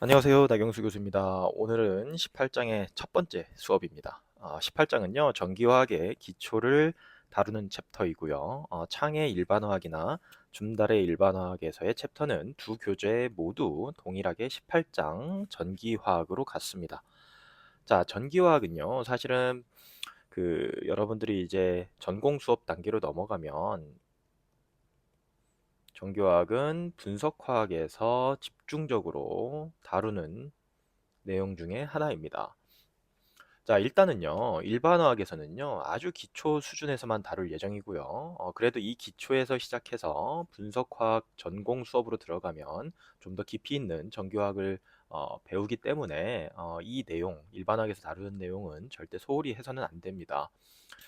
안녕하세요. 나경수 교수입니다. 오늘은 18장의 첫 번째 수업입니다. 18장은요, 전기화학의 기초를 다루는 챕터이고요. 창의 일반화학이나 줌달의 일반화학에서의 챕터는 두 교재 모두 동일하게 18장 전기화학으로 같습니다. 자, 전기화학은요, 사실은 여러분들이 이제 전공 수업 단계로 넘어가면 전기화학은 분석화학에서 집중적으로 다루는 내용 중에 하나입니다. 자, 일단은요, 일반화학에서는요, 아주 기초 수준에서만 다룰 예정이고요. 그래도 이 기초에서 시작해서 분석화학 전공 수업으로 들어가면 좀 더 깊이 있는 전기화학을 배우기 때문에 이 내용, 일반화학에서 다루는 내용은 절대 소홀히 해서는 안 됩니다.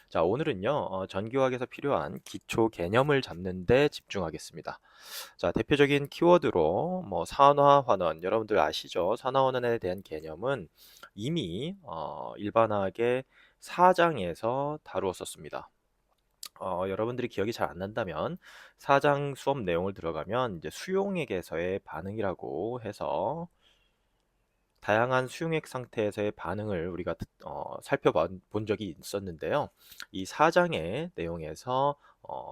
자, 오늘은요, 전기화학에서 필요한 기초 개념을 잡는 데 집중하겠습니다. 자, 대표적인 키워드로 산화 환원, 여러분들 아시죠? 산화 환원에 대한 개념은 이미 일반화학의 4장에서 다루었었습니다. 여러분들이 기억이 잘 안 난다면 4장 수업 내용을 들어가면 이제 수용액에서의 반응이라고 해서 다양한 수용액 상태에서의 반응을 우리가 살펴본 적이 있었는데요. 이 4장의 내용에서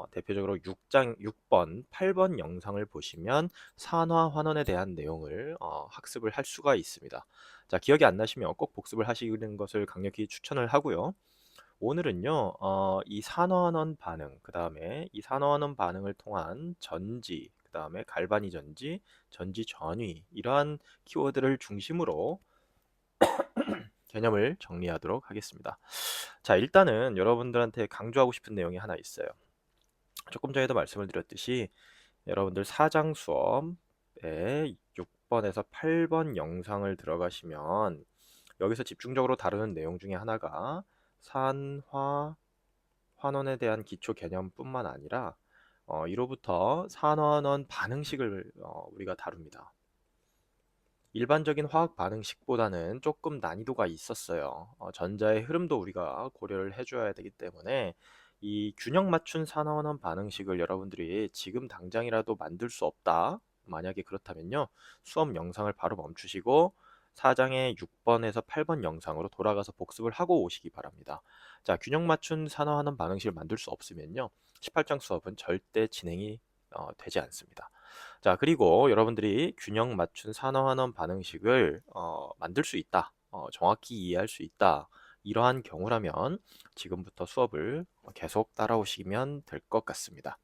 대표적으로 6번, 8번 영상을 보시면 산화 환원에 대한 내용을 학습을 할 수가 있습니다. 자, 기억이 안 나시면 꼭 복습을 하시는 것을 강력히 추천을 하고요. 오늘은요, 이 산화환원 반응, 그 다음에 이 산화환원 반응을 통한 전지, 그 다음에 갈바니 전지, 전지 전위, 이러한 키워드를 중심으로 개념을 정리하도록 하겠습니다. 자, 일단은 여러분들한테 강조하고 싶은 내용이 하나 있어요. 조금 전에도 말씀을 드렸듯이 여러분들 4장 수업에 6번에서 8번 영상을 들어가시면 여기서 집중적으로 다루는 내용 중에 하나가 산화 환원에 대한 기초 개념뿐만 아니라 이로부터 산화환원 반응식을 우리가 다룹니다. 일반적인 화학 반응식보다는 조금 난이도가 있었어요. 전자의 흐름도 우리가 고려를 해줘야 되기 때문에 이 균형 맞춘 산화환원 반응식을 여러분들이 지금 당장이라도 만들 수 없다. 만약에 그렇다면요, 수업 영상을 바로 멈추시고 4장의 6번에서 8번 영상으로 돌아가서 복습을 하고 오시기 바랍니다. 자, 균형 맞춘 산화환원 반응식을 만들 수 없으면요, 18장 수업은 절대 진행이 되지 않습니다. 자, 그리고 여러분들이 균형 맞춘 산화환원 반응식을 만들 수 있다. 정확히 이해할 수 있다. 이러한 경우라면 지금부터 수업을 계속 따라오시면 될 것 같습니다.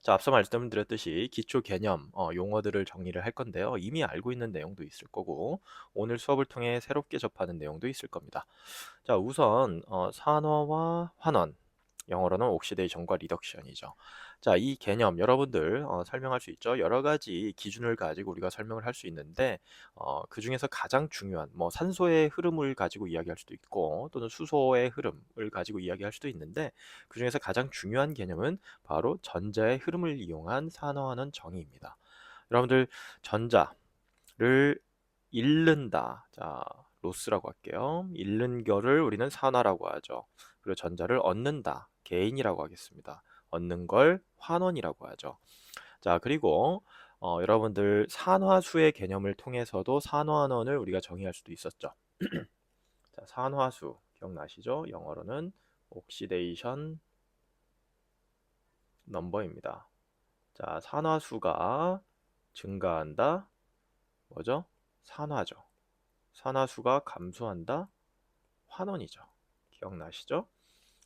자, 앞서 말씀드렸듯이 기초 개념, 용어들을 정리를 할 건데요. 이미 알고 있는 내용도 있을 거고, 오늘 수업을 통해 새롭게 접하는 내용도 있을 겁니다. 자, 우선 산화와 환원, 영어로는 옥시데이션과 리덕션이죠. 자, 이 개념 여러분들 설명할 수 있죠. 여러 가지 기준을 가지고 우리가 설명을 할 수 있는데 그 중에서 가장 중요한 산소의 흐름을 가지고 이야기할 수도 있고 또는 수소의 흐름을 가지고 이야기할 수도 있는데 그 중에서 가장 중요한 개념은 바로 전자의 흐름을 이용한 산화하는 정의입니다. 여러분들 전자를 잃는다. 자, 로스라고 할게요. 잃는 거를 우리는 산화라고 하죠. 그리고 전자를 얻는다. 게인이라고 하겠습니다. 얻는 걸 환원이라고 하죠. 자, 그리고 여러분들 산화수의 개념을 통해서도 산화환원을 우리가 정의할 수도 있었죠. 자, 산화수 기억나시죠? 영어로는 옥시데이션 넘버입니다. 자, 산화수가 증가한다. 뭐죠? 산화죠. 산화수가 감소한다. 환원이죠. 기억나시죠?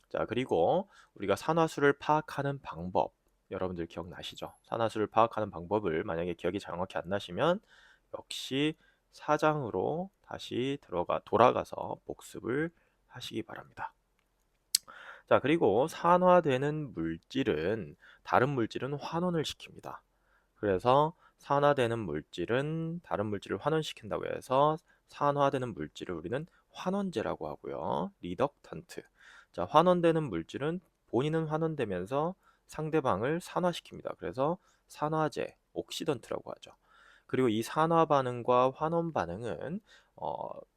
자, 그리고 우리가 산화수를 파악하는 방법, 여러분들 기억나시죠? 산화수를 파악하는 방법을 만약에 기억이 정확히 안 나시면 역시 사장으로 다시 돌아가서 복습을 하시기 바랍니다. 자, 그리고 산화되는 물질은 다른 물질은 환원을 시킵니다. 그래서 산화되는 물질은 다른 물질을 환원시킨다고 해서 산화되는 물질을 우리는 환원제라고 하고요. 리덕턴트. 자, 환원되는 물질은 본인은 환원되면서 상대방을 산화시킵니다. 그래서 산화제, 옥시던트라고 하죠. 그리고 이 산화 반응과 환원 반응은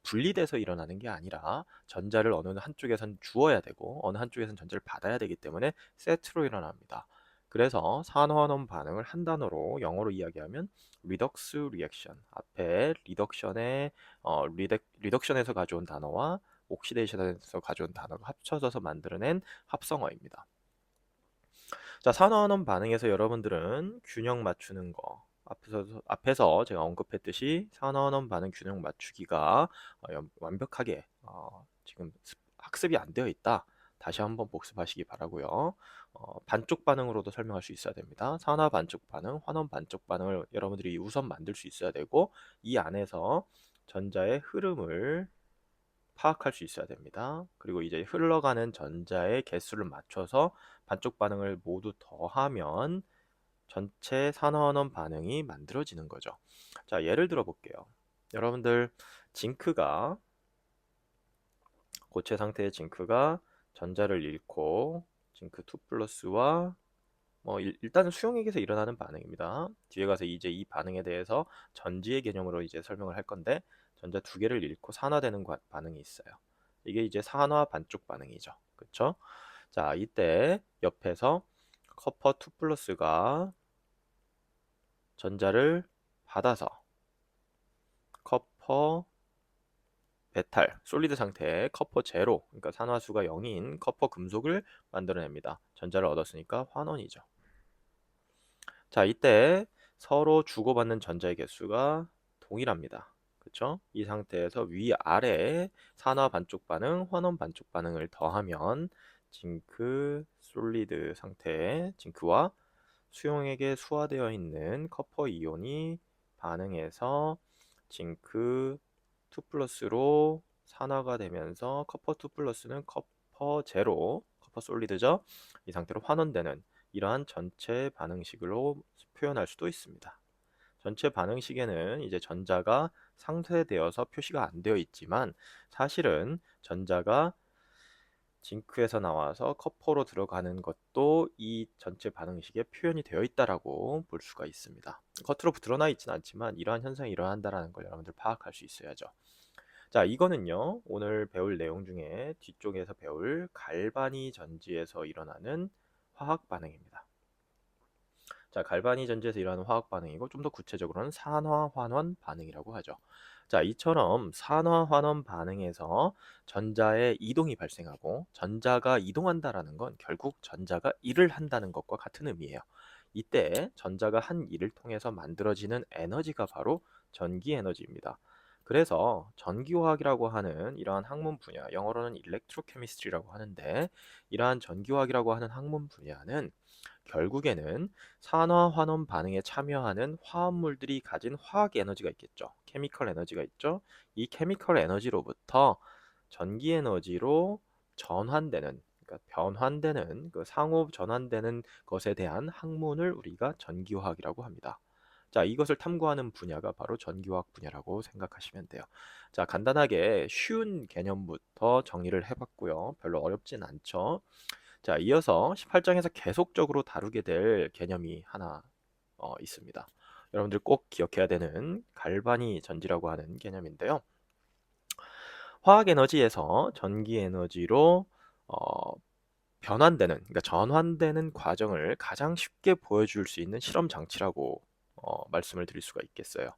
분리돼서 일어나는 게 아니라 전자를 어느 한쪽에선 주어야 되고 어느 한쪽에선 전자를 받아야 되기 때문에 세트로 일어납니다. 그래서 산화환원 반응을 한 단어로 영어로 이야기하면 redox reaction. 앞에 리덕션에서 가져온 단어와 옥시데이션에서 가져온 단어가 합쳐져서 만들어낸 합성어입니다. 자, 산화환원 반응에서 여러분들은 균형 맞추는 거 앞에서 제가 언급했듯이 산화환원 반응 균형 맞추기가 완벽하게 지금 학습이 안 되어 있다. 다시 한번 복습하시기 바라고요. 반쪽 반응으로도 설명할 수 있어야 됩니다. 산화 반쪽 반응, 환원 반쪽 반응을 여러분들이 우선 만들 수 있어야 되고, 이 안에서 전자의 흐름을 파악할 수 있어야 됩니다. 그리고 이제 흘러가는 전자의 개수를 맞춰서 반쪽 반응을 모두 더하면 전체 산화환원 반응이 만들어지는 거죠. 자, 예를 들어 볼게요. 여러분들 징크가 고체 상태의 징크가 전자를 잃고 징크 2 플러스와 일단은 수용액에서 일어나는 반응입니다. 뒤에 가서 이제 이 반응에 대해서 전지의 개념으로 이제 설명을 할 건데, 전자 두 개를 잃고 산화되는 반응이 있어요. 이게 이제 산화 반쪽 반응이죠. 그렇죠? 자, 이때 옆에서 커퍼 2 플러스가 전자를 받아서 커퍼 베탈, 솔리드 상태의 커퍼 제로, 그러니까 산화수가 0인 커퍼 금속을 만들어냅니다. 전자를 얻었으니까 환원이죠. 자, 이때 서로 주고받는 전자의 개수가 동일합니다. 그렇죠? 이 상태에서 위아래 산화 반쪽 반응, 환원 반쪽 반응을 더하면 징크 솔리드 상태의 징크와 수용액에 수화되어 있는 커퍼 이온이 반응해서 징크 2 플러스로 산화가 되면서 커퍼 2 플러스는 커퍼 제로, 커퍼 솔리드죠. 이 상태로 환원되는 이러한 전체 반응식으로 표현할 수도 있습니다. 전체 반응식에는 이제 전자가 상쇄되어서 표시가 안 되어 있지만, 사실은 전자가 징크에서 나와서 커퍼로 들어가는 것도 이 전체 반응식에 표현이 되어 있다라고 볼 수가 있습니다. 겉으로 드러나 있지는 않지만 이러한 현상이 일어난다는 걸 여러분들 파악할 수 있어야죠. 자, 이거는요, 오늘 배울 내용 중에 뒤쪽에서 배울 갈바니 전지에서 일어나는 화학 반응입니다. 자, 갈바니 전지에서 일어나는 화학 반응이고, 좀 더 구체적으로는 산화환원 반응이라고 하죠. 자, 이처럼 산화환원 반응에서 전자의 이동이 발생하고, 전자가 이동한다라는 건 결국 전자가 일을 한다는 것과 같은 의미예요. 이때 전자가 한 일을 통해서 만들어지는 에너지가 바로 전기 에너지입니다. 그래서 전기화학이라고 하는 이러한 학문 분야, 영어로는 일렉트로케미스트리라고 하는데, 이러한 전기화학이라고 하는 학문 분야는 결국에는 산화환원 반응에 참여하는 화합물들이 가진 화학 에너지가 있겠죠. 케미컬 에너지가 있죠. 이 케미컬 에너지로부터 전기 에너지로 전환되는, 그러니까 변환되는, 그 상호 전환되는 것에 대한 학문을 우리가 전기화학이라고 합니다. 자, 이것을 탐구하는 분야가 바로 전기화학 분야라고 생각하시면 돼요. 자, 간단하게 쉬운 개념부터 정리를 해봤고요. 별로 어렵진 않죠. 자, 이어서 18장에서 계속적으로 다루게 될 개념이 하나 있습니다. 여러분들 꼭 기억해야 되는 갈바니 전지라고 하는 개념인데요. 화학 에너지에서 전기 에너지로 변환되는, 그러니까 전환되는 과정을 가장 쉽게 보여줄 수 있는 실험 장치라고 말씀을 드릴 수가 있겠어요.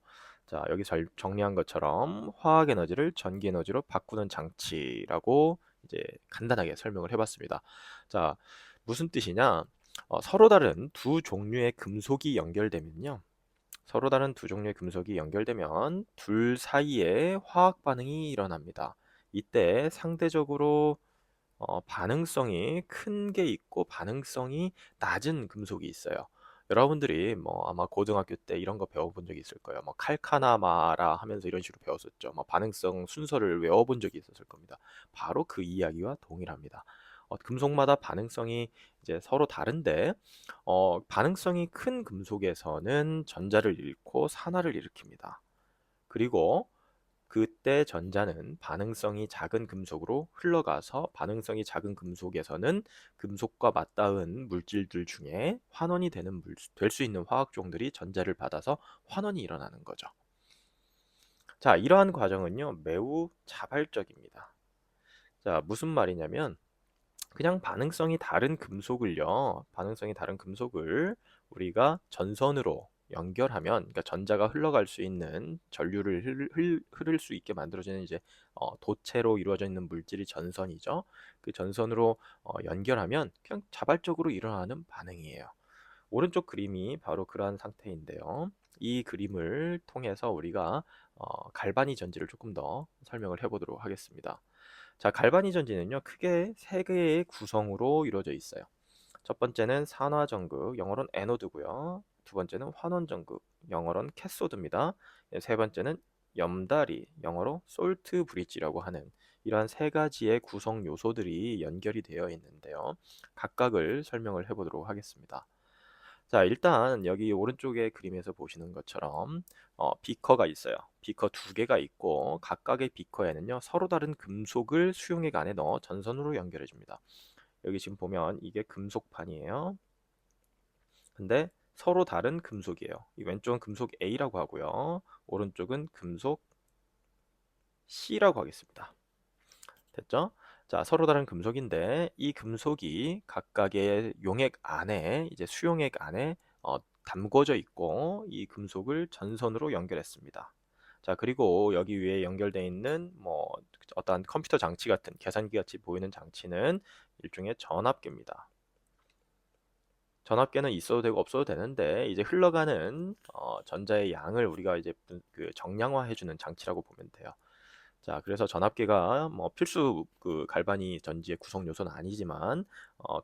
자, 여기 잘 정리한 것처럼 화학 에너지를 전기 에너지로 바꾸는 장치라고 이제 간단하게 설명을 해봤습니다. 자, 무슨 뜻이냐? 서로 다른 두 종류의 금속이 연결되면요. 서로 다른 두 종류의 금속이 연결되면 둘 사이에 화학 반응이 일어납니다. 이때 상대적으로 반응성이 큰 게 있고 반응성이 낮은 금속이 있어요. 여러분들이 아마 고등학교 때 이런 거 배워본 적이 있을 거예요. 칼카나마라 하면서 이런 식으로 배웠었죠. 반응성 순서를 외워본 적이 있었을 겁니다. 바로 그 이야기와 동일합니다. 금속마다 반응성이 이제 서로 다른데, 반응성이 큰 금속에서는 전자를 잃고 산화를 일으킵니다. 그리고 그때 전자는 반응성이 작은 금속으로 흘러가서, 반응성이 작은 금속에서는 금속과 맞닿은 물질들 중에 환원이 될 수 있는 화학종들이 전자를 받아서 환원이 일어나는 거죠. 자, 이러한 과정은요, 매우 자발적입니다. 자, 무슨 말이냐면 그냥 반응성이 다른 금속을 우리가 전선으로 연결하면, 그러니까 전자가 흘러갈 수 있는 전류를 흐를 수 있게 만들어지는 이제 도체로 이루어져 있는 물질이 전선이죠. 그 전선으로 연결하면 그냥 자발적으로 일어나는 반응이에요. 오른쪽 그림이 바로 그러한 상태인데요. 이 그림을 통해서 우리가 갈바니 전지를 조금 더 설명을 해보도록 하겠습니다. 자, 갈바니 전지는요, 크게 세 개의 구성으로 이루어져 있어요. 첫 번째는 산화전극, 영어로는 에노드고요. 두 번째는 환원전극, 영어로는 캐소드입니다. 세 번째는 염다리, 영어로 솔트 브릿지라고 하는 이러한 세 가지의 구성 요소들이 연결이 되어 있는데요. 각각을 설명을 해보도록 하겠습니다. 자, 일단 여기 오른쪽에 그림에서 보시는 것처럼 비커가 있어요. 비커 두 개가 있고 각각의 비커에는요 서로 다른 금속을 수용액 안에 넣어 전선으로 연결해 줍니다. 여기 지금 보면 이게 금속판이에요. 근데 서로 다른 금속이에요. 이 왼쪽은 금속 A라고 하고요. 오른쪽은 금속 C라고 하겠습니다. 됐죠? 자, 서로 다른 금속인데 이 금속이 각각의 용액 안에 이제 수용액 안에 담궈져 있고 이 금속을 전선으로 연결했습니다. 자, 그리고 여기 위에 연결되어 있는 뭐 어떤 컴퓨터 장치 같은 계산기 같이 보이는 장치는 일종의 전압계입니다. 전압계는 있어도 되고 없어도 되는데 이제 흘러가는 전자의 양을 우리가 이제 그 정량화해주는 장치라고 보면 돼요. 자, 그래서 전압계가 뭐 필수 그 갈바니 전지의 구성 요소는 아니지만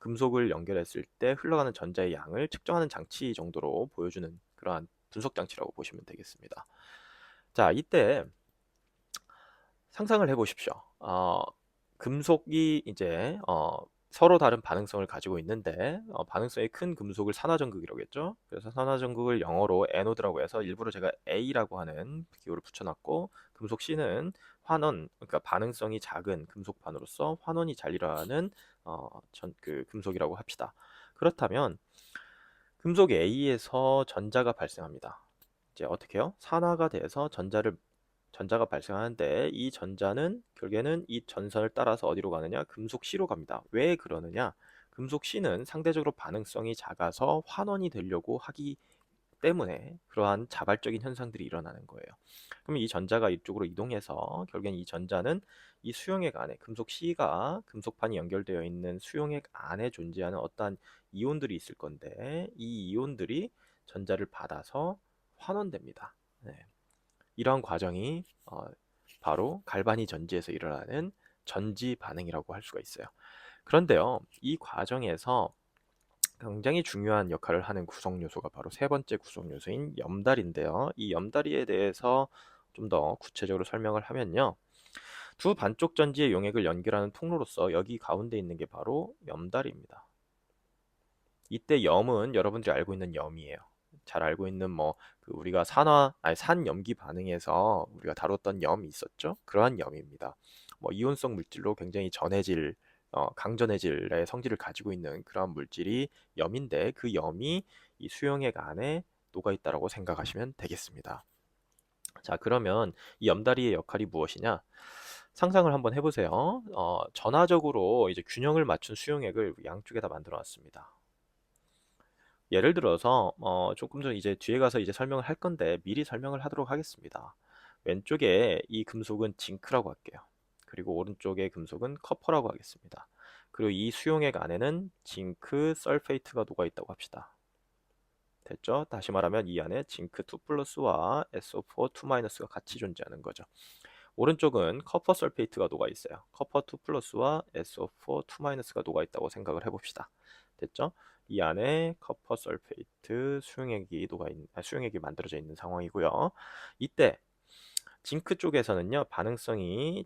금속을 연결했을 때 흘러가는 전자의 양을 측정하는 장치 정도로 보여주는 그러한 분석 장치라고 보시면 되겠습니다. 자, 이때 상상을 해보십시오. 금속이 이제 서로 다른 반응성을 가지고 있는데 반응성이 큰 금속을 산화전극이라고 했죠. 그래서 산화전극을 영어로 에노드라고 해서 일부러 제가 A라고 하는 기호를 붙여놨고 금속 C는 환원, 그러니까 반응성이 작은 금속판으로서 환원이 잘 일어나는 그 금속이라고 합시다. 그렇다면 금속 A에서 전자가 발생합니다. 이제 어떻게 해요? 산화가 돼서 전자가 발생하는데 이 전자는 결국에는 이 전선을 따라서 어디로 가느냐? 금속 C로 갑니다. 왜 그러느냐? 금속 C는 상대적으로 반응성이 작아서 환원이 되려고 하기 때문에 그러한 자발적인 현상들이 일어나는 거예요. 그럼 이 전자가 이쪽으로 이동해서 결국엔 이 전자는 이 수용액 안에 금속 C가 금속판이 연결되어 있는 수용액 안에 존재하는 어떠한 이온들이 있을 건데 이 이온들이 전자를 받아서 환원됩니다. 네. 이러한 과정이 바로 갈바니 전지에서 일어나는 전지 반응이라고 할 수가 있어요. 그런데요, 이 과정에서 굉장히 중요한 역할을 하는 구성 요소가 바로 세 번째 구성 요소인 염달인데요. 이 염다리에 대해서 좀 더 구체적으로 설명을 하면요. 두 반쪽 전지의 용액을 연결하는 통로로서 여기 가운데 있는 게 바로 염달입니다. 이때 염은 여러분들이 알고 있는 염이에요. 잘 알고 있는 그 우리가 산염기 반응에서 우리가 다뤘던 염이 있었죠. 그러한 염입니다. 이온성 물질로 굉장히 전해질 강전해질의 성질을 가지고 있는 그러한 물질이 염인데 그 염이 이 수용액 안에 녹아 있다라고 생각하시면 되겠습니다. 자, 그러면 이 염다리의 역할이 무엇이냐? 상상을 한번 해보세요. 전화적으로 이제 균형을 맞춘 수용액을 양쪽에다 만들어 놨습니다. 예를 들어서 조금 전 이제 뒤에 가서 이제 설명을 할 건데 미리 설명을 하도록 하겠습니다. 왼쪽에 이 금속은 징크라고 할게요. 그리고 오른쪽에 금속은 커퍼라고 하겠습니다. 그리고 이 수용액 안에는 징크 설페이트가 녹아 있다고 합시다. 됐죠? 다시 말하면 이 안에 징크 2 플러스와 SO4 2 마이너스가 같이 존재하는 거죠. 오른쪽은 커퍼 설페이트가 녹아 있어요. 커퍼 2 플러스와 SO4 2 마이너스가 녹아 있다고 생각을 해봅시다. 됐죠? 이 안에 커퍼 설페이트 수용액이 만들어져 있는 상황이고요. 이때 징크 쪽에서는요,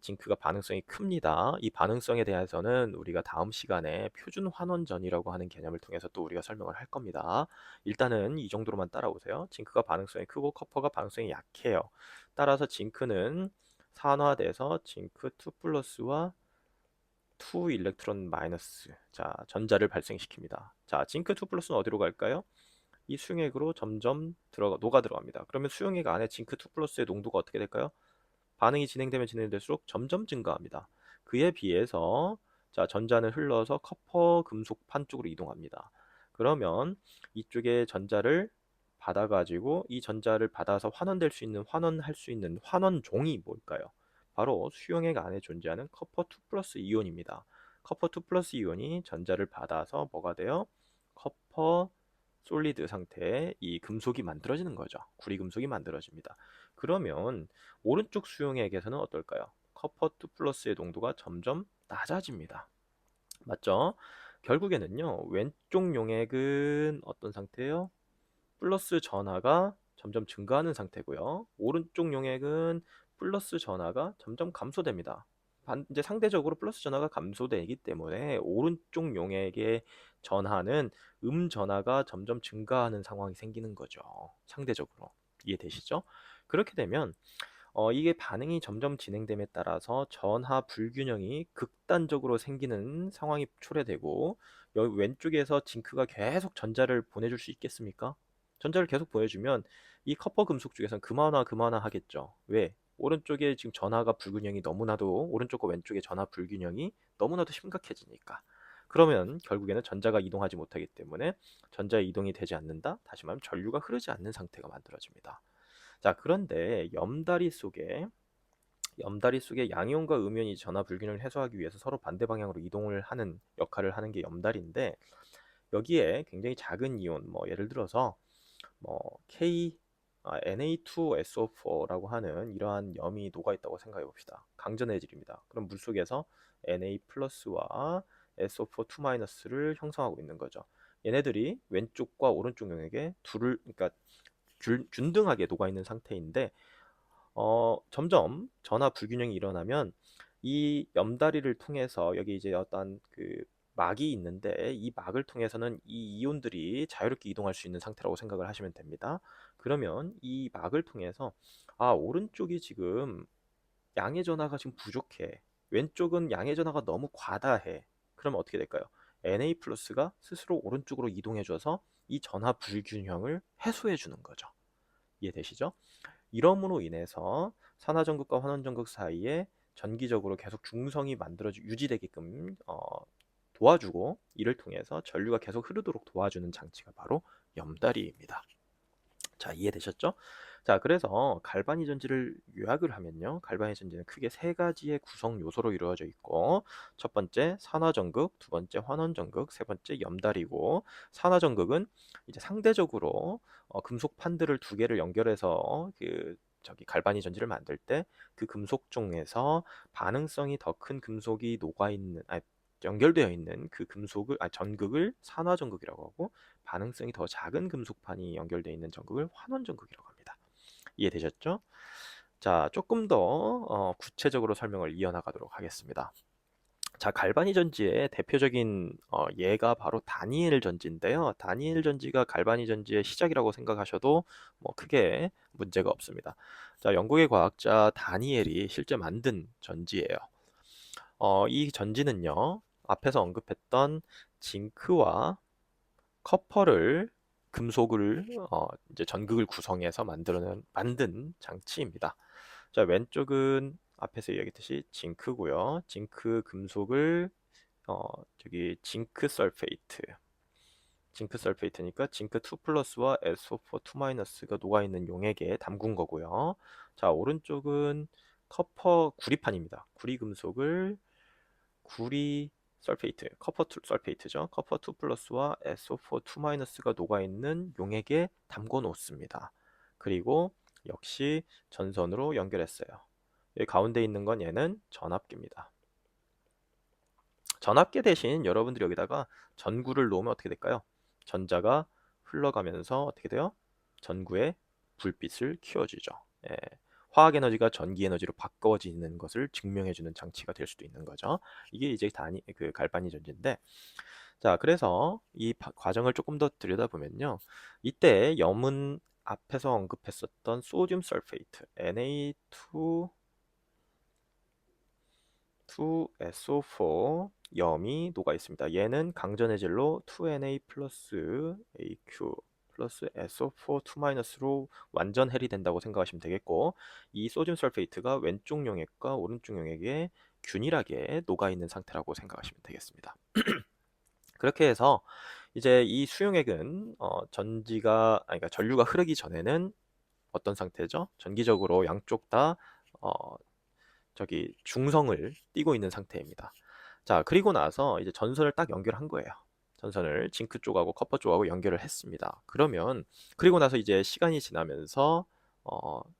징크가 반응성이 큽니다. 이 반응성에 대해서는 우리가 다음 시간에 표준 환원전이라고 하는 개념을 통해서 또 우리가 설명을 할 겁니다. 일단은 이 정도로만 따라오세요. 징크가 반응성이 크고 커퍼가 반응성이 약해요. 따라서 징크는 산화돼서 징크 2 플러스와 2 일렉트론 마이너스, 자, 전자를 발생시킵니다. 자, 징크 2 플러스는 어디로 갈까요? 이 수용액으로 점점 녹아 들어갑니다. 그러면 수용액 안에 징크 2 플러스의 농도가 어떻게 될까요? 반응이 진행되면 진행될수록 점점 증가합니다. 그에 비해서 자, 전자는 흘러서 커퍼 금속판 쪽으로 이동합니다. 그러면 이쪽에 전자를 받아가지고 이 전자를 받아서 환원될 수 있는 환원할 수 있는 환원종이 뭘까요? 바로 수용액 안에 존재하는 커퍼 2 플러스 이온입니다. 커퍼 2 플러스 이온이 전자를 받아서 뭐가 돼요? 커퍼 솔리드 상태의 이 금속이 만들어지는 거죠. 구리 금속이 만들어집니다. 그러면 오른쪽 수용액에서는 어떨까요? 커퍼 2 플러스의 농도가 점점 낮아집니다. 맞죠? 결국에는요, 왼쪽 용액은 어떤 상태예요? 플러스 전하가 점점 증가하는 상태고요. 오른쪽 용액은 플러스 전하가 점점 감소됩니다. 이제 상대적으로 플러스 전하가 감소되기 때문에 오른쪽 용액의 전하는 전하가 점점 증가하는 상황이 생기는 거죠. 상대적으로. 이해되시죠? 그렇게 되면 이게 반응이 점점 진행됨에 따라서 전하 불균형이 극단적으로 생기는 상황이 초래되고, 여기 왼쪽에서 징크가 계속 전자를 보내줄 수 있겠습니까? 전자를 계속 보내주면 이 커퍼 금속 쪽에서는 그만화 하겠죠. 왜? 오른쪽에 지금 전하가 불균형이 너무나도, 오른쪽과 왼쪽의 전하 불균형이 너무나도 심각해지니까. 그러면 결국에는 전자가 이동하지 못하기 때문에 전자의 이동이 되지 않는다. 다시 말하면 전류가 흐르지 않는 상태가 만들어집니다. 자, 그런데 염다리 속에 양이온과 음이온이 전하 불균형을 해소하기 위해서 서로 반대 방향으로 이동을 하는 역할을 하는 게 염다리인데, 여기에 굉장히 작은 이온, 뭐 예를 들어서 뭐 Na2SO4라고 하는 이러한 염이 녹아 있다고 생각해 봅시다. 강전의 질입니다. 그럼 물 속에서 Na 플러스와 SO4 2 마이너스를 형성하고 있는 거죠. 얘네들이 왼쪽과 오른쪽 용액에 그러니까 균등하게 녹아 있는 상태인데, 점점 전하 불균형이 일어나면 이 염다리를 통해서 여기 이제 어떤 그 막이 있는데, 이 막을 통해서는 이 이온들이 자유롭게 이동할 수 있는 상태라고 생각을 하시면 됩니다. 그러면 이 막을 통해서 오른쪽이 지금 양의 전하가 지금 부족해. 왼쪽은 양의 전하가 너무 과다해. 그러면 어떻게 될까요? Na 플러스가 스스로 오른쪽으로 이동해줘서 이 전하 불균형을 해소해 주는 거죠. 이해되시죠? 이러므로 인해서 산화전극과 환원전극 사이에 전기적으로 계속 중성이 유지되게끔 도와주고, 이를 통해서 전류가 계속 흐르도록 도와주는 장치가 바로 염다리입니다. 자, 이해되셨죠? 자, 그래서 갈바니 전지를 요약을 하면요, 갈바니 전지는 크게 세 가지의 구성 요소로 이루어져 있고, 첫 번째 산화전극, 두 번째 환원전극, 세 번째 염다리고, 산화전극은 이제 상대적으로 금속 판들을 두 개를 연결해서 갈바니 전지를 만들 때 그 금속 중에서 반응성이 더 큰 금속이 연결되어 있는 그 전극을 산화전극이라고 하고, 반응성이 더 작은 금속판이 연결되어 있는 전극을 환원전극이라고 합니다. 이해되셨죠? 자, 조금 더 구체적으로 설명을 이어나가도록 하겠습니다. 자, 갈바니 전지의 대표적인 예가 바로 다니엘 전지인데요. 다니엘 전지가 갈바니 전지의 시작이라고 생각하셔도 뭐 크게 문제가 없습니다. 자, 영국의 과학자 다니엘이 실제 만든 전지예요. 이 전지는요, 앞에서 언급했던 징크와 커퍼를 금속을 이제 전극을 구성해서 만든 장치입니다. 자, 왼쪽은 앞에서 얘기했듯이 징크고요. 징크 금속을 저기 징크 설페이트니까 징크 2 플러스와 SO4 2 마이너스가 녹아 있는 용액에 담근 거고요. 자, 오른쪽은 커퍼 구리판입니다. 구리 금속을 구리 커퍼 2 설페이트죠. 커퍼 2 플러스와 SO4 2 마이너스가 녹아 있는 용액에 담궈 놓습니다. 그리고 역시 전선으로 연결했어요. 여기 가운데 있는 건 얘는 전압계입니다. 전압계 대신 여러분들이 여기다가 전구를 놓으면 어떻게 될까요? 전자가 흘러가면서 어떻게 돼요? 전구의 불빛을 키워주죠. 예. 화학 에너지가 전기 에너지로 바꿔지는 것을 증명해주는 장치가 될 수도 있는 거죠. 이게 이제 갈바니 전지인데, 자, 그래서 이 과정을 조금 더 들여다보면요, 이때 염은 앞에서 언급했었던 소듐 설페이트 Na2 2SO4 염이 녹아 있습니다. 얘는 강전해질로 2Na 플러스 AQ 플러스 SO4 2-로 완전 헬이 된다고 생각하시면 되겠고, 이 소듐 설페이트가 왼쪽 용액과 오른쪽 용액에 균일하게 녹아있는 상태라고 생각하시면 되겠습니다. 그렇게 해서 이제 이 수용액은 그러니까 전류가 흐르기 전에는 어떤 상태죠? 전기적으로 양쪽 다 중성을 띠고 있는 상태입니다. 자, 그리고 나서 이제 전선을 딱 연결한 거예요. 전선을 징크 쪽하고 커퍼 쪽하고 연결을 했습니다. 그리고 나서 이제 시간이 지나면서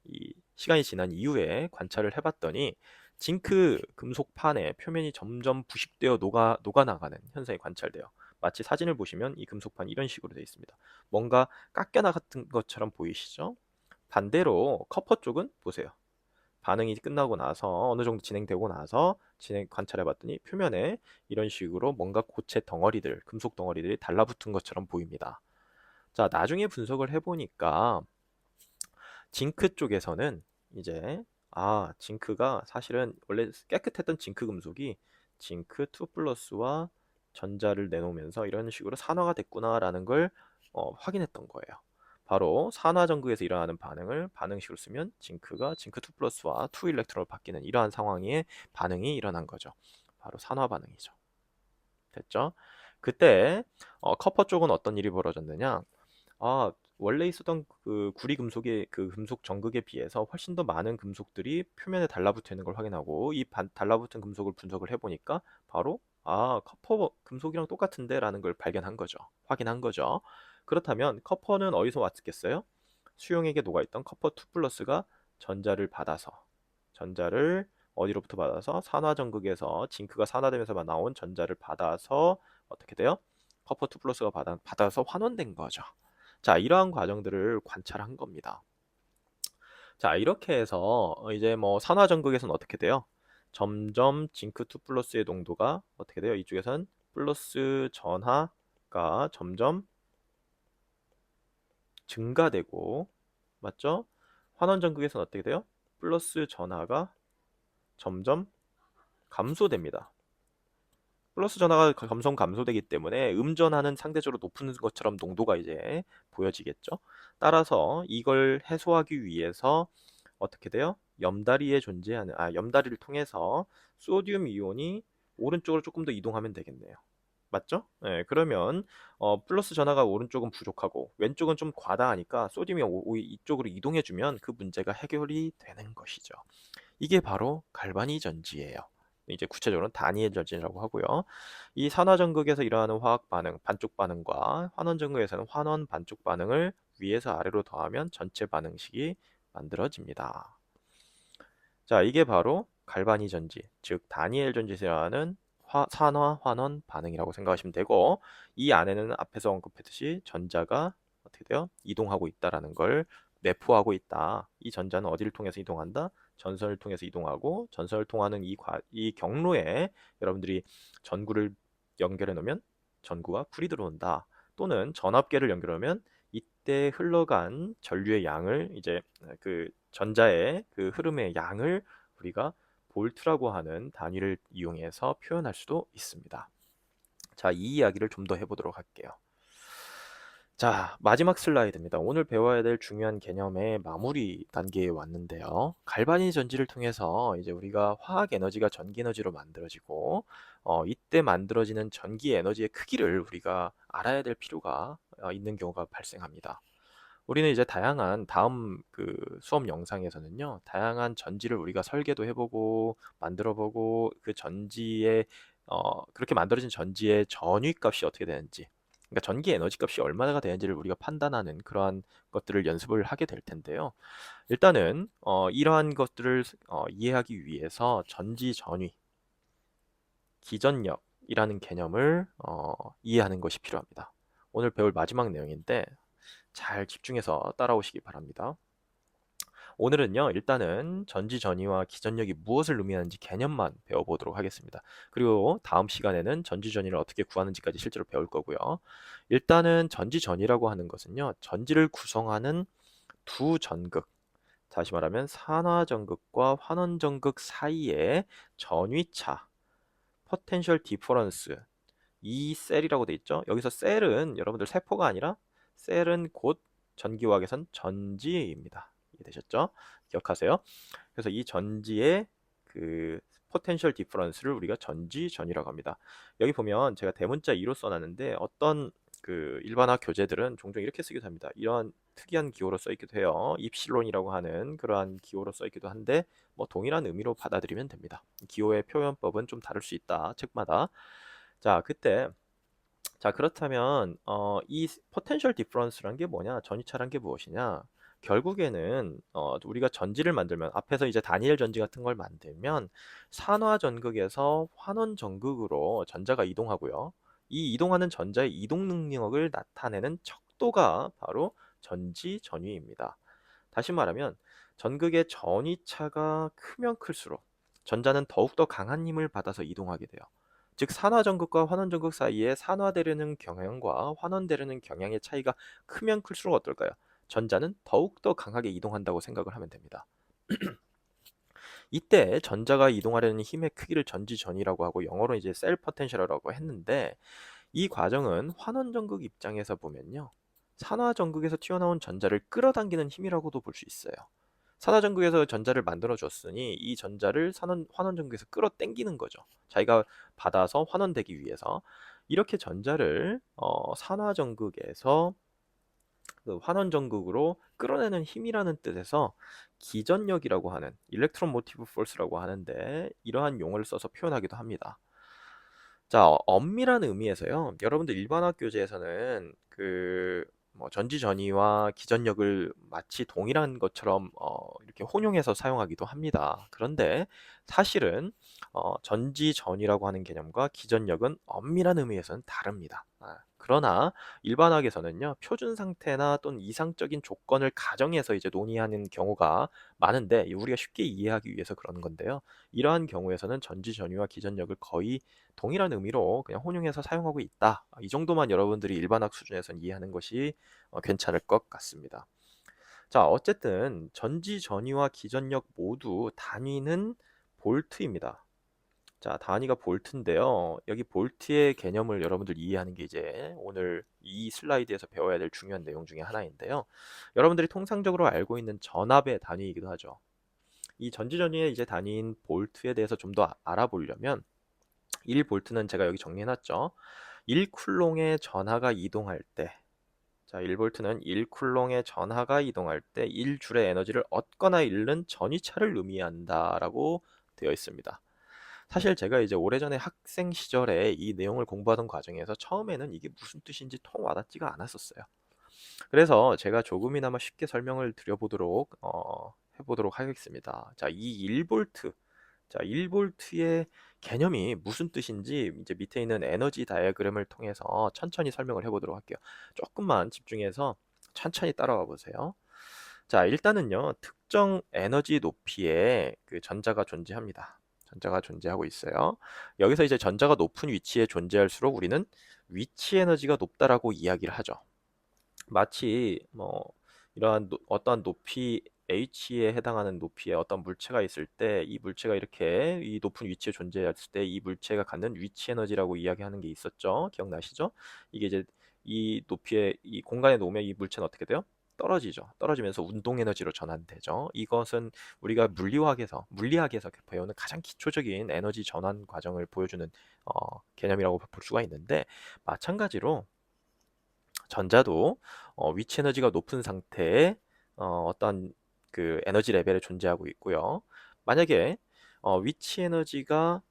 이 시간이 지난 이후에 관찰을 해봤더니 징크 금속판의 표면이 점점 부식되어 녹아나가는 현상이 관찰돼요. 마치 사진을 보시면 이 금속판이 이런 식으로 되어 있습니다. 뭔가 깎여나갔던 것처럼 보이시죠? 반대로 커퍼 쪽은 보세요. 반응이 끝나고 나서 어느 정도 진행되고 나서 관찰해 봤더니 표면에 이런 식으로 뭔가 고체 덩어리들, 금속 덩어리들이 달라붙은 것처럼 보입니다. 자, 나중에 분석을 해보니까 징크 쪽에서는 이제 징크가 사실은 원래 깨끗했던 징크 금속이 징크 2 플러스와 전자를 내놓으면서 이런 식으로 산화가 됐구나라는 걸 확인했던 거예요. 바로 산화전극에서 일어나는 반응을 반응식으로 쓰면 징크가 징크 2 플러스와 2 일렉트론으로 바뀌는 이러한 상황의 반응이 일어난 거죠. 바로 산화 반응이죠. 됐죠? 그때 커퍼 쪽은 어떤 일이 벌어졌느냐? 원래 있었던 그 구리 금속의 그 금속 전극에 비해서 훨씬 더 많은 금속들이 표면에 달라붙어 있는 걸 확인하고 이 달라붙은 금속을 분석을 해보니까 바로 커퍼 금속이랑 똑같은데 라는 걸 발견한 거죠. 확인한 거죠. 그렇다면 커퍼는 어디서 왔겠어요? 수용액에 녹아있던 커퍼 2 플러스가 전자를 어디로부터 받아서 산화전극에서 징크가 산화되면서 나온 전자를 받아서 어떻게 돼요? 커퍼 2 플러스가 받아서 환원된 거죠. 자, 이러한 과정들을 관찰한 겁니다. 자, 이렇게 해서 이제 뭐 산화전극에서는 어떻게 돼요? 점점 징크 2 플러스의 농도가 어떻게 돼요? 이쪽에선 플러스 전하가 점점 증가되고, 맞죠? 환원전극에서는 어떻게 돼요? 플러스 전하가 점점 감소됩니다. 플러스 전하가 점점 감소되기 때문에 음전하는 상대적으로 높은 것처럼 농도가 이제 보여지겠죠. 따라서 이걸 해소하기 위해서 어떻게 돼요? 염다리를 통해서 소듐 이온이 오른쪽으로 조금 더 이동하면 되겠네요. 맞죠? 네, 그러면 플러스 전하가 오른쪽은 부족하고 왼쪽은 좀 과다하니까 소듐이 이쪽으로 이동해주면 그 문제가 해결이 되는 것이죠. 이게 바로 갈바니 전지예요. 이제 구체적으로는 다니엘 전지라고 하고요. 이 산화전극에서 일어나는 화학 반응, 반쪽 반응과 환원전극에서는 환원 반쪽 반응을 위에서 아래로 더하면 전체 반응식이 만들어집니다. 자, 이게 바로 갈바니 전지, 즉 다니엘 전지라는 산화 환원 반응이라고 생각하시면 되고, 이 안에는 앞에서 언급했듯이 전자가 어떻게 돼요? 이동하고 있다라는 걸 내포하고 있다. 이 전자는 어디를 통해서 이동한다? 전선을 통해서 이동하고, 전선을 통하는 이 경로에 여러분들이 전구를 연결해 놓으면 전구가 불이 들어온다. 또는 전압계를 연결하면 이때 흘러간 전류의 양을 이제 그 전자의 그 흐름의 양을 우리가 볼트라고 하는 단위를 이용해서 표현할 수도 있습니다. 자, 이 이야기를 좀 더 해보도록 할게요. 자, 마지막 슬라이드입니다. 오늘 배워야 될 중요한 개념의 마무리 단계에 왔는데요. 갈바니 전지를 통해서 이제 우리가 화학 에너지가 전기 에너지로 만들어지고, 이때 만들어지는 전기 에너지의 크기를 우리가 알아야 될 필요가 있는 경우가 발생합니다. 우리는 이제 다음 그 수업 영상에서는요, 다양한 전지를 우리가 설계도 해보고 만들어보고 그 전지의 그렇게 만들어진 전지의 전위 값이 어떻게 되는지, 그러니까 전기 에너지 값이 얼마나 되는지를 우리가 판단하는 그러한 것들을 연습을 하게 될 텐데요. 일단은 이러한 것들을 이해하기 위해서 전지 전위, 기전력이라는 개념을 이해하는 것이 필요합니다. 오늘 배울 마지막 내용인데 잘 집중해서 따라오시기 바랍니다. 오늘은요, 일단은 전지 전위와 기전력이 무엇을 의미하는지 개념만 배워보도록 하겠습니다. 그리고 다음 시간에는 전지 전위를 어떻게 구하는지까지 실제로 배울 거고요. 일단은 전지 전위라고 하는 것은요, 전지를 구성하는 두 전극, 다시 말하면 산화전극과 환원전극 사이의 전위차, potential difference, 이 셀이라고 돼 있죠. 여기서 셀은 여러분들 세포가 아니라 셀은 곧 전기화학에선 전지입니다. 이해되셨죠? 기억하세요. 그래서 이 전지의 그 포텐셜 디퍼런스를 우리가 전지전이라고 합니다. 여기 보면 제가 대문자 2로 써놨는데 어떤 그 일반화 교재들은 종종 이렇게 쓰기도 합니다. 이러한 특이한 기호로 써있기도 해요. 입실론이라고 하는 그러한 기호로 써있기도 한데 뭐 동일한 의미로 받아들이면 됩니다. 기호의 표현법은 좀 다를 수 있다. 책마다. 자, 그때 자, 그렇다면 이 포텐셜 디퍼런스란 게 뭐냐? 전이차란 게 무엇이냐? 결국에는 우리가 전지를 만들면 앞에서 이제 다니엘 전지 같은 걸 만들면 산화 전극에서 환원 전극으로 전자가 이동하고요. 이 이동하는 전자의 이동 능력을 나타내는 척도가 바로 전지 전위입니다. 다시 말하면 전극의 전위차가 크면 클수록 전자는 더욱더 강한 힘을 받아서 이동하게 돼요. 즉 산화전극과 환원전극 사이에 산화되려는 경향과 환원되려는 경향의 차이가 크면 클수록 어떨까요? 전자는 더욱더 강하게 이동한다고 생각을 하면 됩니다. 이때 전자가 이동하려는 힘의 크기를 전지전이라고 하고 영어로 이제 셀 포텐셜이라고 했는데 이 과정은 환원전극 입장에서 보면요. 산화전극에서 튀어나온 전자를 끌어당기는 힘이라고도 볼 수 있어요. 산화전극에서 전자를 만들어 줬으니 이 전자를 환원전극에서 끌어당기는 거죠. 자기가 받아서 환원되기 위해서. 이렇게 전자를 산화전극에서 그 환원전극으로 끌어내는 힘이라는 뜻에서 기전력이라고 하는 일렉트론 모티브 포스라고 하는데 이러한 용어를 써서 표현하기도 합니다. 자, 엄밀한 의미에서요. 여러분들 일반학 교재에서는 뭐 전지 전이와 기전력을 마치 동일한 것처럼 이렇게 혼용해서 사용하기도 합니다. 그런데 사실은 전지 전이라고 하는 개념과 기전력은 엄밀한 의미에서는 다릅니다. 그러나 일반학에서는요. 표준 상태나 또는 이상적인 조건을 가정해서 이제 논의하는 경우가 많은데 우리가 쉽게 이해하기 위해서 그러는 건데요. 이러한 경우에서는 전지 전이와 기전력을 거의 동일한 의미로 그냥 혼용해서 사용하고 있다. 이 정도만 여러분들이 일반학 수준에선 이해하는 것이 괜찮을 것 같습니다. 자, 어쨌든 전지 전위와 기전력 모두 단위는 볼트입니다. 자, 단위가 볼트인데요. 여기 볼트의 개념을 여러분들 이해하는 게 이제 오늘 이 슬라이드에서 배워야 될 중요한 내용 중에 하나인데요. 여러분들이 통상적으로 알고 있는 전압의 단위이기도 하죠. 이 전지 전위의 이제 단위인 볼트에 대해서 좀 더 알아보려면 1볼트는 제가 여기 정리해놨죠. 1쿨롱의 전하가 이동할 때, 자, 1볼트는 1쿨롱의 전하가 이동할 때 1줄의 에너지를 얻거나 잃는 전위차를 의미한다라고 되어 있습니다. 사실 제가 이제 오래전에 학생 시절에 이 내용을 공부하던 과정에서 처음에는 이게 무슨 뜻인지 통 와닿지가 않았었어요. 그래서 제가 조금이나마 쉽게 설명을 드려보도록 해보도록 하겠습니다. 자, 이 1볼트, 자, 1볼트의 개념이 무슨 뜻인지 이제 밑에 있는 에너지 다이어그램을 통해서 천천히 설명을 해보도록 할게요. 조금만 집중해서 천천히 따라와 보세요. 자, 일단은요, 특정 에너지 높이에 그 전자가 존재합니다. 전자가 존재하고 있어요. 여기서 이제 전자가 높은 위치에 존재할수록 우리는 위치 에너지가 높다라고 이야기를 하죠. 마치 뭐 이러한 어떠한 높이 h에 해당하는 높이의 어떤 물체가 있을 때 이 물체가 이렇게 이 높은 위치에 존재했을 때 이 물체가 갖는 위치 에너지라고 이야기하는 게 있었죠. 기억나시죠? 이게 이제 이 높이의 이 공간에 놓으면 이 물체는 어떻게 돼요? 떨어지죠. 떨어지면서 운동 에너지로 전환되죠. 이것은 우리가 물리학에서 배우는 가장 기초적인 에너지 전환 과정을 보여주는 개념이라고 볼 수가 있는데 마찬가지로 전자도 위치 에너지가 높은 상태에 어떤 그 에너지 레벨에 존재하고 있고요. 만약에 위치 에너지가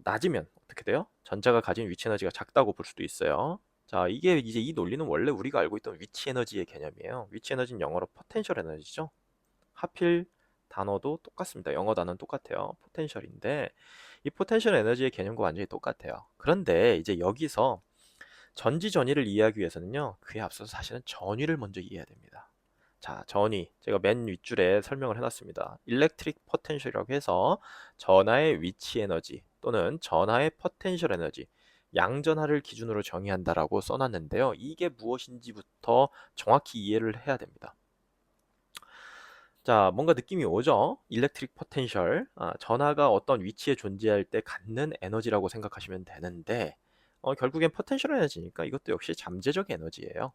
낮으면 어떻게 돼요? 전자가 가진 위치 에너지가 작다고 볼 수도 있어요. 자, 이게 이제 이 논리는 원래 우리가 알고 있던 위치 에너지의 개념이에요. 위치 에너지는 영어로 포텐셜 에너지죠. 하필 단어도 똑같습니다. 영어 단어는 똑같아요. 포텐셜인데 이 포텐셜 에너지의 개념과 완전히 똑같아요. 그런데 이제 여기서 전지전위를 이해하기 위해서는요. 그에 앞서서 사실은 전위를 먼저 이해해야 됩니다. 자, 전위. 제가 맨 윗줄에 설명을 해놨습니다. 일렉트릭 포텐셜이라고 해서 전하의 위치 에너지 또는 전하의 포텐셜 에너지 양전하를 기준으로 정의한다라고 써놨는데요. 이게 무엇인지부터 정확히 이해를 해야 됩니다. 자, 뭔가 느낌이 오죠? 일렉트릭 포텐셜. 전하가 어떤 위치에 존재할 때 갖는 에너지라고 생각하시면 되는데 결국엔 포텐셜 에너지니까 이것도 역시 잠재적 에너지예요.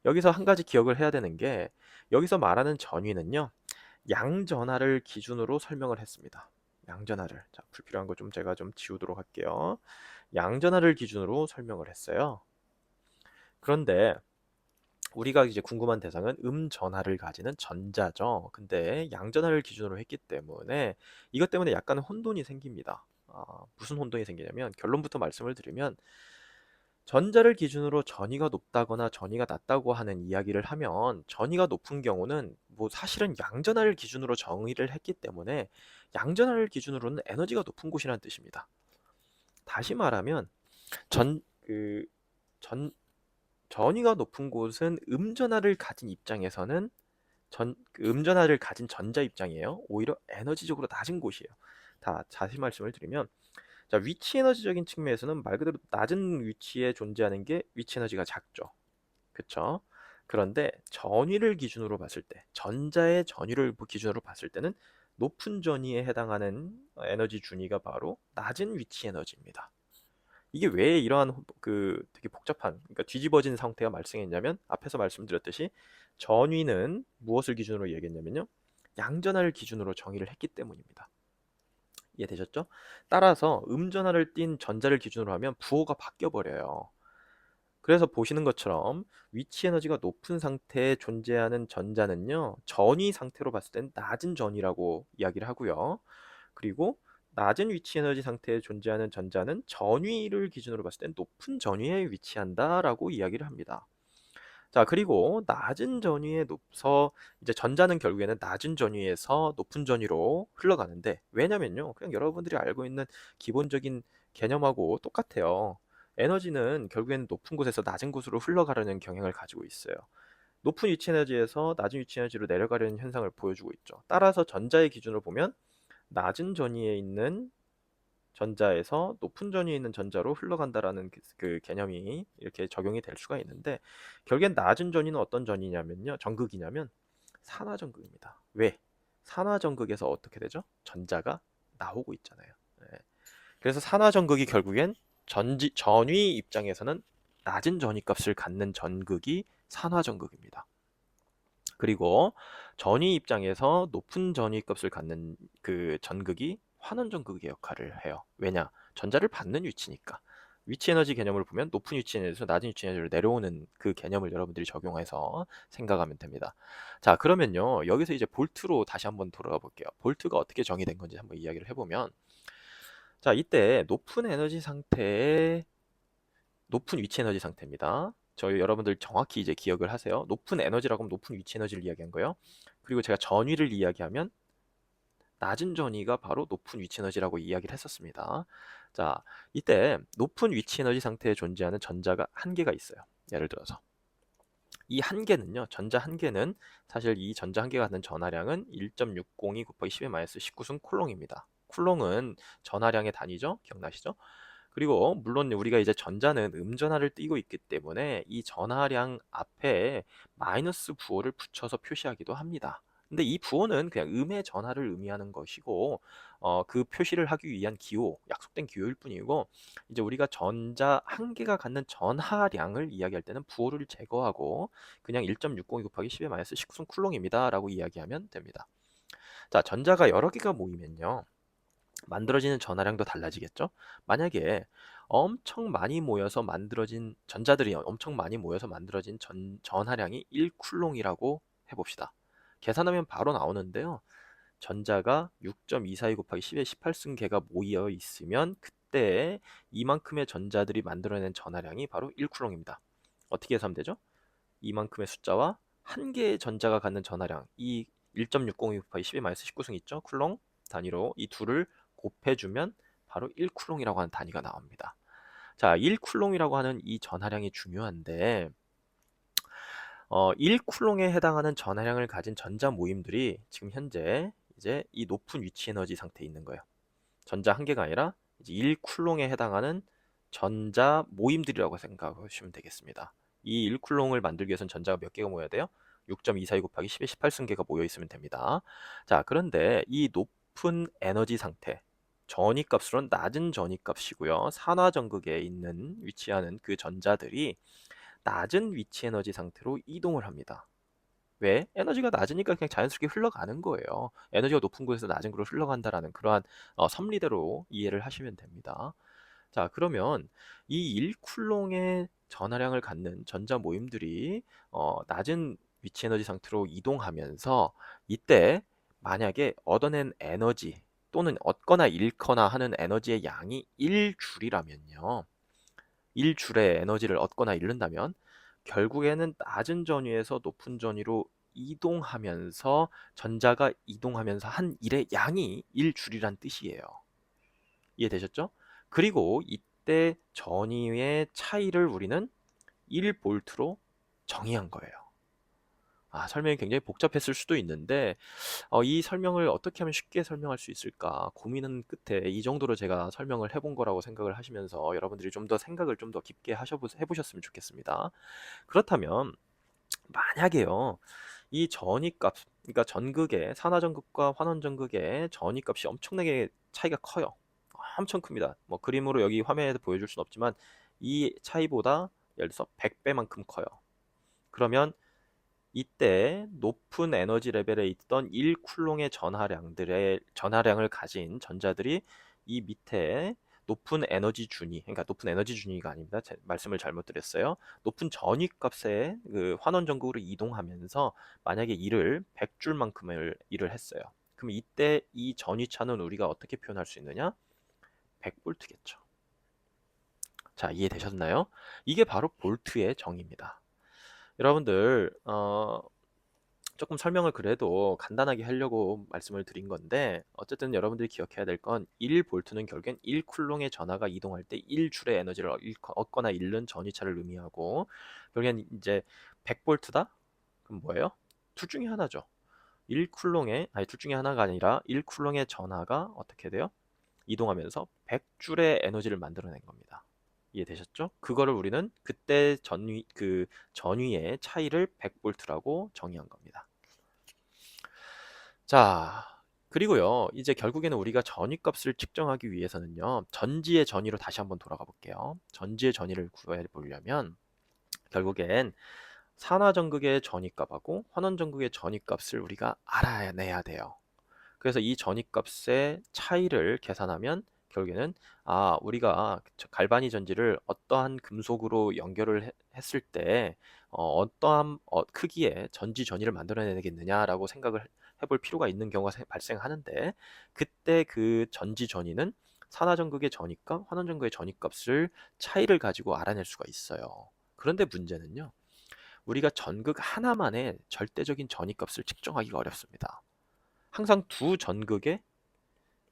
여기서 한 가지 기억을 해야 되는 게 여기서 말하는 전위는요. 양전하를 기준으로 설명을 했습니다. 양전하를. 자, 불필요한 거 좀 제가 좀 지우도록 할게요. 양전하를 기준으로 설명을 했어요. 그런데 우리가 이제 궁금한 대상은 음전하를 가지는 전자죠. 근데 양전하를 기준으로 했기 때문에 이것 때문에 약간 혼돈이 생깁니다. 무슨 혼돈이 생기냐면 결론부터 말씀을 드리면 전자를 기준으로 전위가 높다거나 전위가 낮다고 하는 이야기를 하면 전위가 높은 경우는 뭐 사실은 양전하를 기준으로 정의를 했기 때문에 양전하를 기준으로는 에너지가 높은 곳이라는 뜻입니다. 다시 말하면 전, 그, 전, 전위가 높은 곳은 음전하를 가진 입장에서는 그 음전하를 가진 전자 입장이에요. 오히려 에너지적으로 낮은 곳이에요. 다 자세히 말씀을 드리면 자, 위치 에너지적인 측면에서는 말 그대로 낮은 위치에 존재하는 게 위치 에너지가 작죠. 그쵸? 그런데 전위를 기준으로 봤을 때, 전자의 전위를 기준으로 봤을 때는 높은 전위에 해당하는 에너지 준위가 바로 낮은 위치 에너지입니다. 이게 왜 이러한 그 되게 복잡한, 그러니까 뒤집어진 상태가 발생했냐면 앞에서 말씀드렸듯이 전위는 무엇을 기준으로 얘기했냐면요. 양전하를 기준으로 정의를 했기 때문입니다. 이해되셨죠? 따라서 음전하를 띤 전자를 기준으로 하면 부호가 바뀌어 버려요. 그래서 보시는 것처럼 위치 에너지가 높은 상태에 존재하는 전자는요, 전위 상태로 봤을 땐 낮은 전위라고 이야기를 하고요. 그리고 낮은 위치 에너지 상태에 존재하는 전자는 전위를 기준으로 봤을 땐 높은 전위에 위치한다라고 이야기를 합니다. 자, 그리고 낮은 전위에서 이제 전자는 결국에는 낮은 전위에서 높은 전위로 흘러가는데 왜냐면요. 그냥 여러분들이 알고 있는 기본적인 개념하고 똑같아요. 에너지는 결국에는 높은 곳에서 낮은 곳으로 흘러가려는 경향을 가지고 있어요. 높은 위치 에너지에서 낮은 위치 에너지로 내려가려는 현상을 보여주고 있죠. 따라서 전자의 기준으로 보면 낮은 전위에 있는 전자에서 높은 전위에 있는 전자로 흘러간다라는 그 개념이 이렇게 적용이 될 수가 있는데 결국엔 낮은 전위는 어떤 전이냐면요. 전극이냐면 산화전극입니다. 왜? 산화전극에서 어떻게 되죠? 전자가 나오고 있잖아요. 네. 그래서 산화전극이 결국엔 전위 입장에서는 낮은 전위값을 갖는 전극이 산화전극입니다. 그리고 전위 입장에서 높은 전위값을 갖는 그 전극이 환원전극의 역할을 해요. 왜냐? 전자를 받는 위치니까. 위치 에너지 개념을 보면 높은 위치 에너지에서 낮은 위치 에너지로 내려오는 그 개념을 여러분들이 적용해서 생각하면 됩니다. 자, 그러면요. 여기서 이제 볼트로 다시 한번 돌아가 볼게요. 볼트가 어떻게 정의된 건지 한번 이야기를 해보면 자, 이때 높은 위치 에너지 상태입니다. 저희 여러분들 정확히 이제 기억을 하세요. 높은 에너지라고 하면 높은 위치 에너지를 이야기한 거예요. 그리고 제가 전위를 이야기하면 낮은 전위가 바로 높은 위치 에너지라고 이야기를 했었습니다. 자, 이때 높은 위치 에너지 상태에 존재하는 전자가 한 개가 있어요. 예를 들어서 이 한 개는요. 전자 한 개는 사실 이 전자 한 개가 갖는 전하량은 1.602 곱하기 10의 마이너스 19승 쿨롱입니다. 쿨롱은 전하량의 단위죠. 기억나시죠? 그리고 물론 우리가 이제 전자는 음전하를 띠고 있기 때문에 이 전하량 앞에 마이너스 부호를 붙여서 표시하기도 합니다. 근데 이 부호는 그냥 음의 전하를 의미하는 것이고 그 표시를 하기 위한 기호, 약속된 기호일 뿐이고 이제 우리가 전자 한 개가 갖는 전하량을 이야기할 때는 부호를 제거하고 그냥 1.602 곱하기 10의 마이너스 19승 쿨롱입니다 라고 이야기하면 됩니다. 자, 전자가 여러 개가 모이면요. 만들어지는 전하량도 달라지겠죠? 만약에 엄청 많이 모여서 만들어진 전자들이 엄청 많이 모여서 만들어진 전하량이 1쿨롱이라고 해봅시다. 계산하면 바로 나오는데요. 전자가 6.242 곱하기 10의 18승계가 모여 있으면 그때 이만큼의 전자들이 만들어낸 전하량이 바로 1쿨롱입니다. 어떻게 해석하면 되죠? 이만큼의 숫자와 한 개의 전자가 갖는 전하량 이 1.602 곱하기 10의 마이너스 19승 있죠? 쿨롱 단위로 이 둘을 곱해주면 바로 1쿨롱이라고 하는 단위가 나옵니다. 자, 1쿨롱이라고 하는 이 전하량이 중요한데 1쿨롱에 해당하는 전하량을 가진 전자 모임들이 지금 현재 이제 이 높은 위치 에너지 상태에 있는 거예요. 전자 한 개가 아니라 이제 1쿨롱에 해당하는 전자 모임들이라고 생각하시면 되겠습니다. 이 1쿨롱을 만들기 위해서는 전자가 몇 개가 모여야 돼요? 6.242 곱하기 10의 18승계가 모여 있으면 됩니다. 자, 그런데 이 높은 에너지 상태, 전위값으로는 낮은 전위값이고요. 산화전극에 있는 위치하는 그 전자들이 낮은 위치 에너지 상태로 이동을 합니다. 왜? 에너지가 낮으니까 그냥 자연스럽게 흘러가는 거예요. 에너지가 높은 곳에서 낮은 곳으로 흘러간다라는 그러한 섭리대로 이해를 하시면 됩니다. 자, 그러면 이 1쿨롱의 전하량을 갖는 전자 모임들이 낮은 위치 에너지 상태로 이동하면서 이때 만약에 얻어낸 에너지 또는 얻거나 잃거나 하는 에너지의 양이 1줄이라면요. 1줄의 에너지를 얻거나 잃는다면 결국에는 낮은 전위에서 높은 전위로 이동하면서 전자가 이동하면서 한 일의 양이 1줄이란 뜻이에요. 이해되셨죠? 그리고 이때 전위의 차이를 우리는 1볼트로 정의한 거예요. 설명이 굉장히 복잡했을 수도 있는데 이 설명을 어떻게 하면 쉽게 설명할 수 있을까 고민은 끝에 이 정도로 제가 설명을 해본 거라고 생각을 하시면서 여러분들이 좀 더 생각을 좀 더 깊게 해보셨으면 좋겠습니다. 그렇다면 만약에요, 이 전위값, 그러니까 전극의 산화전극과 환원전극의 전위값이 엄청나게 차이가 커요. 엄청 큽니다. 뭐 그림으로 여기 화면에서 보여줄 수는 없지만 이 차이보다 예를 들어서 100배만큼 커요. 그러면 이때 높은 에너지 레벨에 있던 1쿨롱의 전하량을 가진 전자들이 이 밑에 높은 에너지 준위, 그러니까 높은 에너지 준위가 아닙니다. 말씀을 잘못 드렸어요. 높은 전위값의 그 환원 전극으로 이동하면서 만약에 일을 100줄만큼을 일을 했어요. 그럼 이때 이 전위차는 우리가 어떻게 표현할 수 있느냐? 100볼트겠죠. 자, 이해되셨나요? 이게 바로 볼트의 정의입니다. 여러분들 조금 설명을 그래도 간단하게 하려고 말씀을 드린 건데 어쨌든 여러분들이 기억해야 될 건 1볼트는 결국엔 1쿨롱의 전하가 이동할 때 1줄의 에너지를 얻거나 잃는 전위차를 의미하고 결국엔 이제 100볼트다? 그럼 뭐예요? 둘 중에 하나죠. 1쿨롱의 아니 둘 중에 하나가 아니라 1쿨롱의 전하가 어떻게 돼요? 이동하면서 100줄의 에너지를 만들어낸 겁니다. 이해되셨죠? 그거를 우리는 그때 전위의 차이를 100볼트라고 정의한 겁니다. 자, 그리고요, 이제 결국에는 우리가 전위값을 측정하기 위해서는요, 전지의 전위로 다시 한번 돌아가 볼게요. 전지의 전위를 구해 보려면 결국엔 산화전극의 전위값하고 환원전극의 전위값을 우리가 알아내야 돼요. 그래서 이 전위값의 차이를 계산하면 결국에는 우리가 갈바니 전지를 어떠한 금속으로 연결을 했을 때 어떠한 크기의 전지 전위를 만들어내겠느냐라고 생각을 해볼 필요가 있는 경우가 발생하는데 그때 그 전지 전위는 산화전극의 전위값, 환원전극의 전위값을 차이를 가지고 알아낼 수가 있어요. 그런데 문제는요, 우리가 전극 하나만의 절대적인 전위값을 측정하기가 어렵습니다. 항상 두 전극의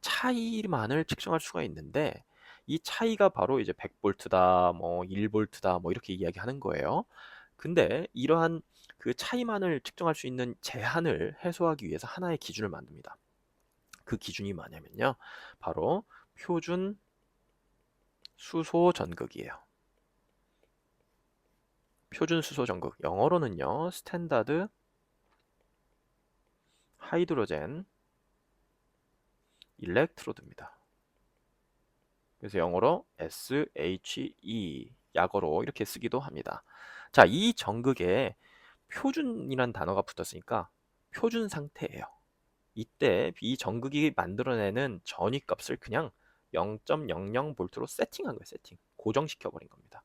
차이만을 측정할 수가 있는데 이 차이가 바로 이제 100볼트다, 뭐 1볼트다, 뭐 이렇게 이야기하는 거예요. 근데 이러한 그 차이만을 측정할 수 있는 제한을 해소하기 위해서 하나의 기준을 만듭니다. 그 기준이 뭐냐면요, 바로 표준 수소 전극이에요. 표준 수소 전극, 영어로는요 스탠다드 하이드로젠 일렉트로드입니다. 그래서 영어로 SHE, 약어로 이렇게 쓰기도 합니다. 자, 이 전극에 표준이란 단어가 붙었으니까 표준 상태예요. 이때 이 전극이 만들어내는 전위값을 그냥 0.00V로 세팅한 거예요. 고정시켜 버린 겁니다.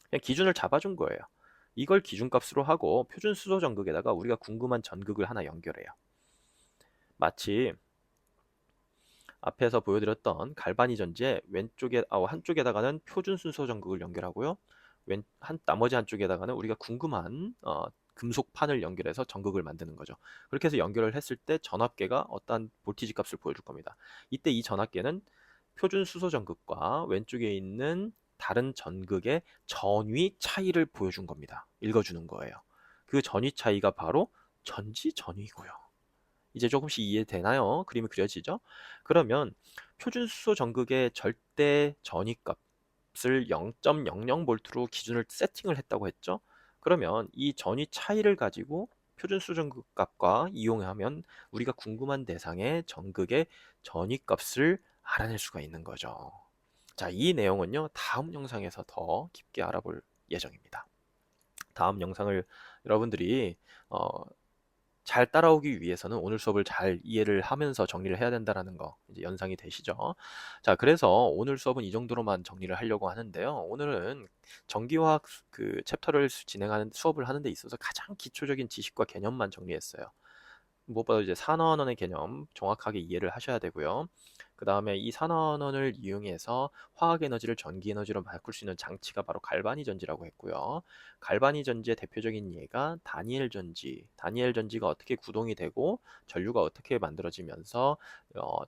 그냥 기준을 잡아준 거예요. 이걸 기준값으로 하고 표준 수소 전극에다가 우리가 궁금한 전극을 하나 연결해요. 마치 앞에서 보여드렸던 갈바니 전지의 한쪽에다가는 표준 순서 전극을 연결하고요. 나머지 한쪽에다가는 우리가 궁금한 금속판을 연결해서 전극을 만드는 거죠. 그렇게 해서 연결을 했을 때 전압계가 어떠한 볼티지 값을 보여줄 겁니다. 이때 이 전압계는 표준 수소 전극과 왼쪽에 있는 다른 전극의 전위 차이를 보여준 겁니다. 읽어주는 거예요. 그 전위 차이가 바로 전지 전위고요. 이제 조금씩 이해되나요? 그림이 그려지죠? 그러면 표준 수소 전극의 절대 전위값을 0.00V로 기준을 세팅을 했다고 했죠? 그러면 이 전위 차이를 가지고 표준 수소 전극 값과 이용하면 우리가 궁금한 대상의 전극의 전위값을 알아낼 수가 있는 거죠. 자, 이 내용은요, 다음 영상에서 더 깊게 알아볼 예정입니다. 다음 영상을 여러분들이 어, 잘 따라오기 위해서는 오늘 수업을 잘 이해를 하면서 정리를 해야 된다라는 거 이제 연상이 되시죠? 자, 그래서 오늘 수업은 이 정도로만 정리를 하려고 하는데요. 오늘은 전기화학 그 챕터를 진행하는 수업을 하는 데 있어서 가장 기초적인 지식과 개념만 정리했어요. 무엇보다 이제 산화원의 개념 정확하게 이해를 하셔야 되고요. 그 다음에 이 산화원을 이용해서 화학 에너지를 전기 에너지로 바꿀 수 있는 장치가 바로 갈바니 전지라고 했고요. 갈바니 전지의 대표적인 예가 다니엘 전지. 다니엘 전지가 어떻게 구동이 되고 전류가 어떻게 만들어지면서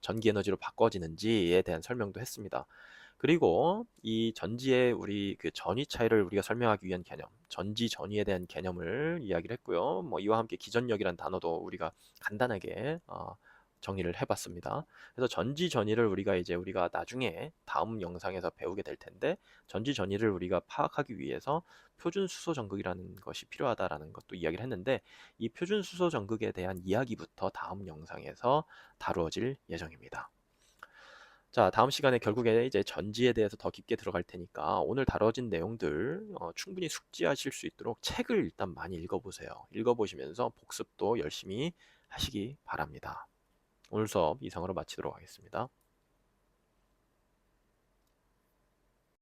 전기 에너지로 바꿔지는지에 대한 설명도 했습니다. 그리고 이 전지의 우리 그 전위 차이를 우리가 설명하기 위한 개념, 전지 전위에 대한 개념을 이야기를 했고요. 뭐 이와 함께 기전력이란 단어도 우리가 간단하게 정리를 해봤습니다. 그래서 전지 전위를 우리가 나중에 다음 영상에서 배우게 될 텐데, 전지 전위를 우리가 파악하기 위해서 표준 수소 전극이라는 것이 필요하다라는 것도 이야기를 했는데, 이 표준 수소 전극에 대한 이야기부터 다음 영상에서 다루어질 예정입니다. 자, 다음 시간에 결국에 이제 전지에 대해서 더 깊게 들어갈 테니까 오늘 다뤄진 내용들 충분히 숙지하실 수 있도록 책을 일단 많이 읽어보세요. 읽어보시면서 복습도 열심히 하시기 바랍니다. 오늘 수업 이상으로 마치도록 하겠습니다.